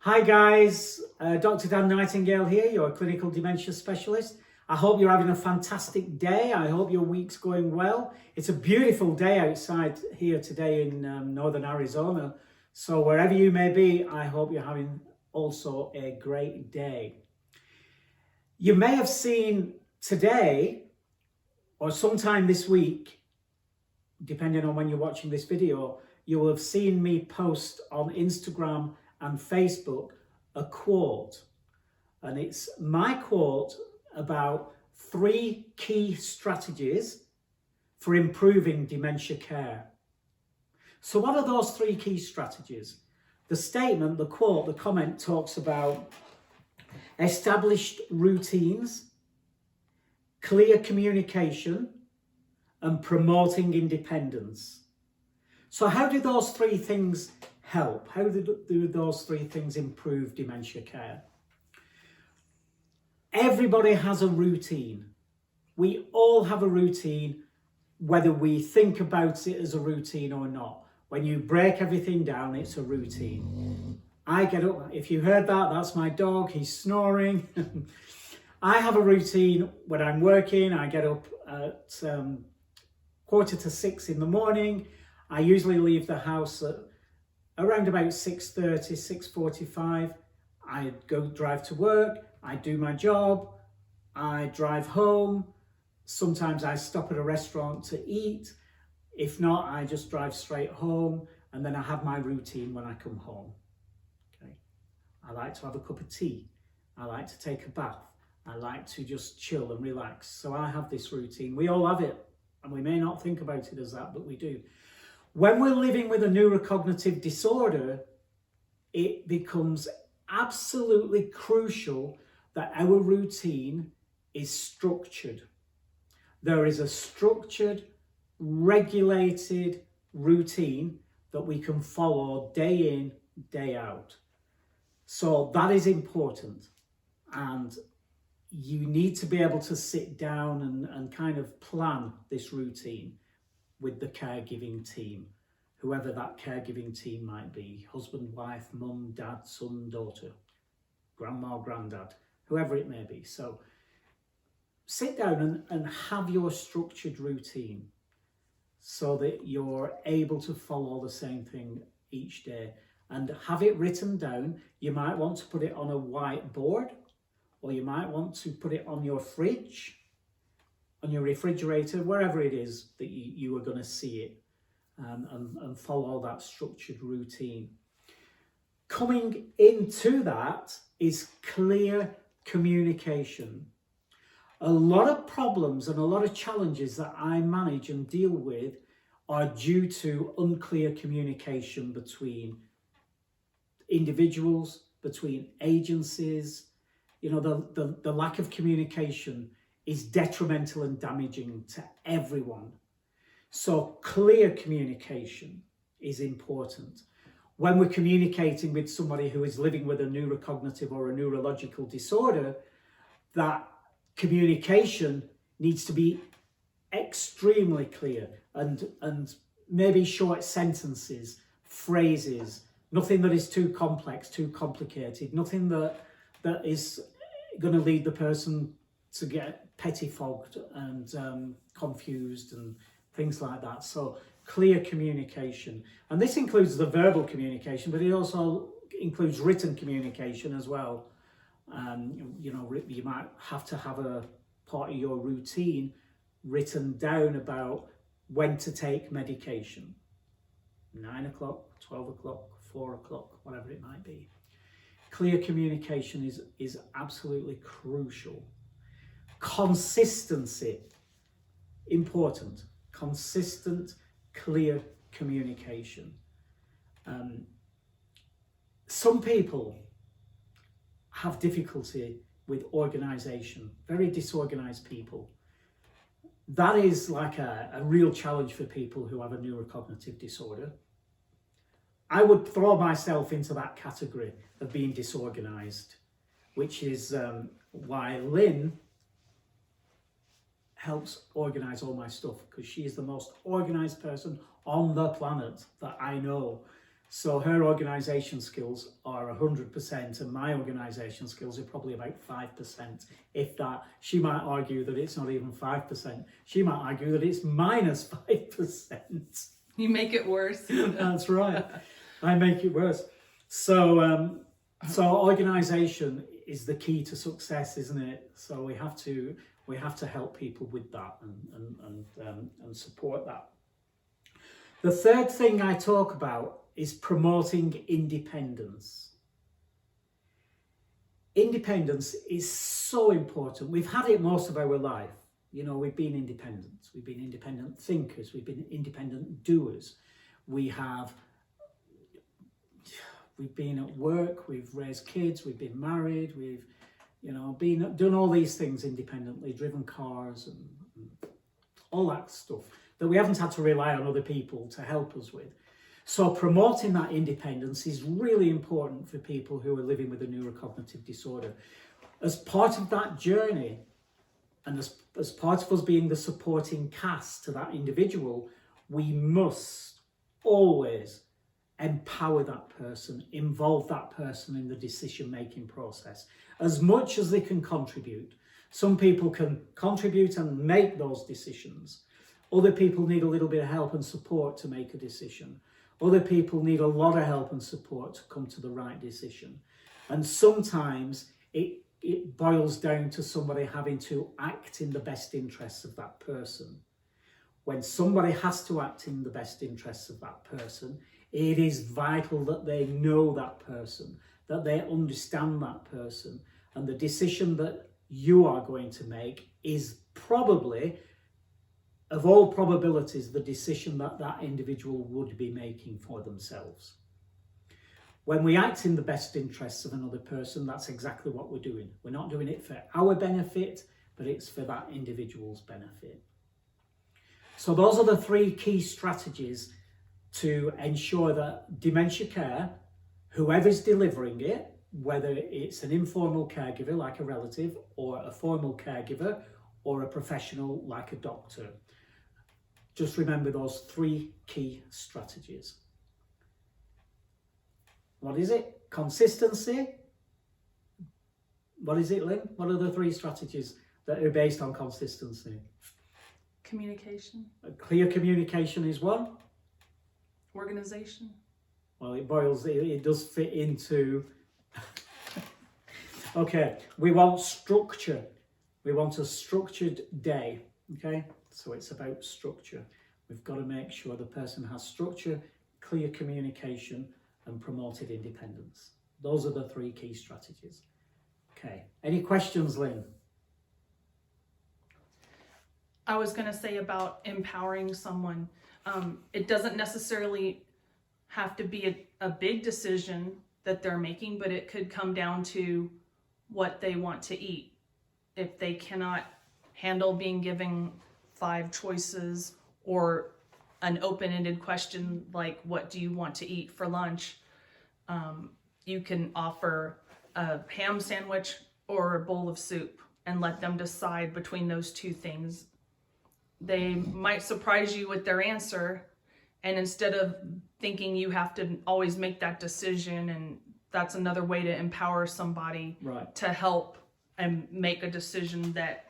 Hi guys, Dr. Dan Nightingale here, your clinical dementia specialist. I hope you're having a fantastic day. I hope your week's going well. It's a beautiful day outside here today in northern Arizona. So wherever you may be, I hope you're having also a great day. You may have seen today or sometime this week, depending on when you're watching this video, you will have seen me post on Instagram and Facebook a quote, and it's my quote about 3 key strategies for improving dementia care. So what are those 3 key strategies? The statement, the quote, the comment talks about established routines, clear communication, and promoting independence. So how do those 3 things help? How do those 3 things improve dementia care? Everybody has a routine. We all have a routine, whether we think about it as a routine or not. When you break everything down, it's a routine. I get up, if you heard that, that's my dog, he's snoring. I have a routine when I'm working. I get up at 5:45 in the morning. I usually leave the house at around about 6:30, 6:45. I go drive to work, I do my job, I drive home. Sometimes I stop at a restaurant to eat. If not, I just drive straight home, and then I have my routine when I come home. Okay. I like to have a cup of tea. I like to take a bath. I like to just chill and relax. So I have this routine. We all have it, and we may not think about it as that, but we do. When we're living with a neurocognitive disorder, it becomes absolutely crucial that our routine is structured. There is a structured, regulated routine that we can follow day in, day out. So that is important. And you need to be able to sit down and kind of plan this routine with the caregiving team, whoever that caregiving team might be, husband, wife, mum, dad, son, daughter, grandma, granddad, whoever it may be. So sit down and have your structured routine so that you're able to follow the same thing each day, and have it written down. You might want to put it on a whiteboard, or you might want to put it on your fridge, on your refrigerator, wherever it is that you are going to see it, and follow that structured routine. Coming into that is clear communication. A lot of problems and a lot of challenges that I manage and deal with are due to unclear communication between individuals, between agencies. You know, the lack of communication is detrimental and damaging to everyone. So clear communication is important. When we're communicating with somebody who is living with a neurocognitive or a neurological disorder, that communication needs to be extremely clear, and maybe short sentences, phrases, nothing that is too complex, too complicated, nothing that is going to lead the person to get pettifogged and confused and things like that. So clear communication, and this includes the verbal communication, but it also includes written communication as well. You know, you might have to have a part of your routine written down about when to take medication. 9 o'clock, 12 o'clock, 4 o'clock, whatever it might be. Clear communication is absolutely crucial. Consistency, important. Consistent, clear communication. Some people have difficulty with organisation, very disorganised people. That is like a real challenge for people who have a neurocognitive disorder. I would throw myself into that category of being disorganised, which is why Lynn helps organise all my stuff, because she is the most organised person on the planet that I know. So her organisation skills are 100%, and my organisation skills are probably about 5%, if that. She might argue that it's not even 5%. She might argue that it's minus 5%. You make it worse. That's right. I make it worse. So, organisation is the key to success, isn't it? So we have to help people with that and support that. The third thing I talk about is promoting independence. Independence is so important. We've had it most of our life. You know, we've been independent. We've been independent thinkers. We've been independent doers. We've been at work. We've raised kids. We've been married. We've, done all these things independently, driven cars and all that stuff that we haven't had to rely on other people to help us with. So promoting that independence is really important for people who are living with a neurocognitive disorder. As part of that journey, and as part of us being the supporting cast to that individual, we must always empower that person, involve that person in the decision-making process as much as they can contribute. Some people can contribute and make those decisions. Other people need a little bit of help and support to make a decision. Other people need a lot of help and support to come to the right decision. And sometimes it boils down to somebody having to act in the best interests of that person. When somebody has to act in the best interests of that person, it is vital that they know that person, that they understand that person, and the decision that you are going to make is probably, of all probabilities, the decision that that individual would be making for themselves. When we act in the best interests of another person, that's exactly what we're doing. We're not doing it for our benefit, but it's for that individual's benefit. So those are the three key strategies to ensure that dementia care, whoever's delivering it, whether it's an informal caregiver like a relative, or a formal caregiver, or a professional like a doctor, just remember those three key strategies. What is it? Consistency. What is it, Lynn? What are the three strategies that are based on consistency? Communication. Clear communication is one. Organization. Well, it does fit into... Okay, we want structure. We want a structured day, okay? So it's about structure. We've got to make sure the person has structure, clear communication, and promoted independence. Those are the three key strategies. Okay, any questions, Lynn? I was going to say about empowering someone. It doesn't necessarily have to be a big decision that they're making, but it could come down to what they want to eat. If they cannot handle being given 5 choices or an open-ended question like, what do you want to eat for lunch? You can offer a ham sandwich or a bowl of soup and let them decide between those two things. They might surprise you with their answer, and instead of thinking you have to always make that decision, and that's another way to empower somebody to help and make a decision that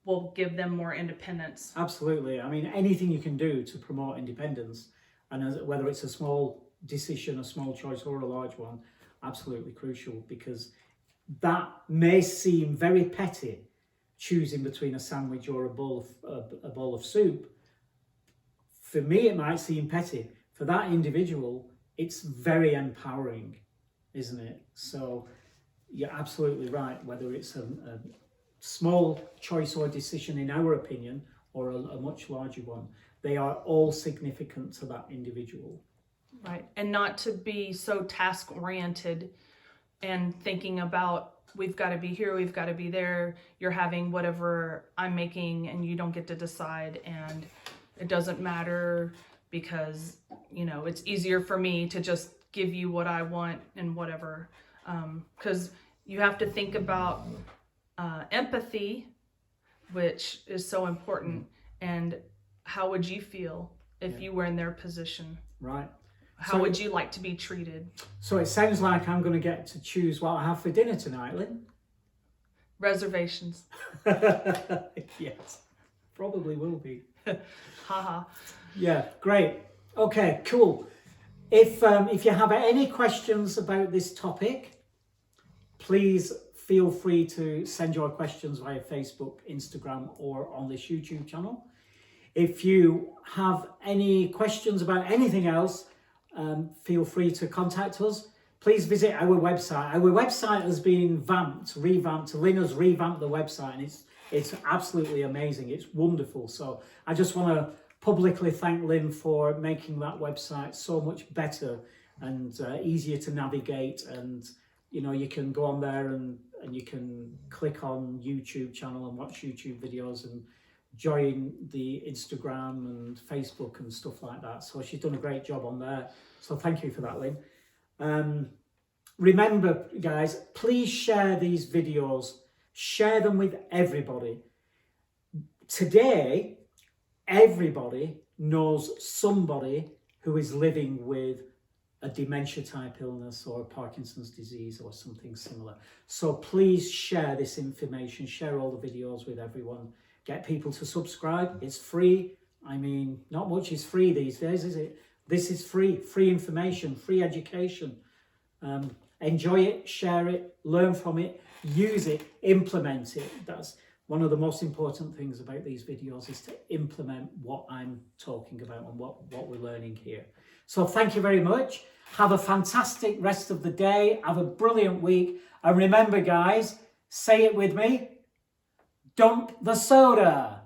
will give them more independence. Absolutely. I mean, anything you can do to promote independence, and whether it's a small decision, a small choice, or a large one, absolutely crucial, because that may seem very petty, choosing between a sandwich or a bowl of soup. For me, it might seem petty. For that individual, it's very empowering, isn't it? So you're absolutely right. Whether it's a small choice or decision, in our opinion, or a much larger one, they are all significant to that individual. Right. And not to be so task oriented and thinking about, we've got to be here, we've got to be there. You're having whatever I'm making and you don't get to decide, and it doesn't matter because, it's easier for me to just give you what I want and whatever. Because you have to think about empathy, which is so important. And how would you feel if you were in their position? Right. How would you like to be treated? So it sounds like I'm going to get to choose what I have for dinner tonight, Lynn. Reservations. Yes, probably will be. Haha. Yeah, great. Okay, cool. If you have any questions about this topic, please feel free to send your questions via Facebook, Instagram, or on this YouTube channel. If you have any questions about anything else, feel free to contact us. Please visit our website. Our website has been revamped. Lynn has revamped the website, and it's absolutely amazing. It's wonderful. So I just want to publicly thank Lynn for making that website so much better and easier to navigate. And you can go on there and you can click on YouTube channel and watch YouTube videos and join the Instagram and Facebook and stuff like that. So she's done a great job on there. So thank you for that, Lynn. Remember, guys, please share these videos. Share them with everybody. Today, everybody knows somebody who is living with a dementia type illness or a Parkinson's disease or something similar. So please share this information. Share all the videos with everyone. Get people to subscribe. It's free. I mean, not much is free these days, is it? This is free. Free information, free education. Enjoy it, share it, learn from it, use it, implement it. That's one of the most important things about these videos, is to implement what I'm talking about and what we're learning here. So thank you very much. Have a fantastic rest of the day. Have a brilliant week. And remember, guys, say it with me. Dump the soda.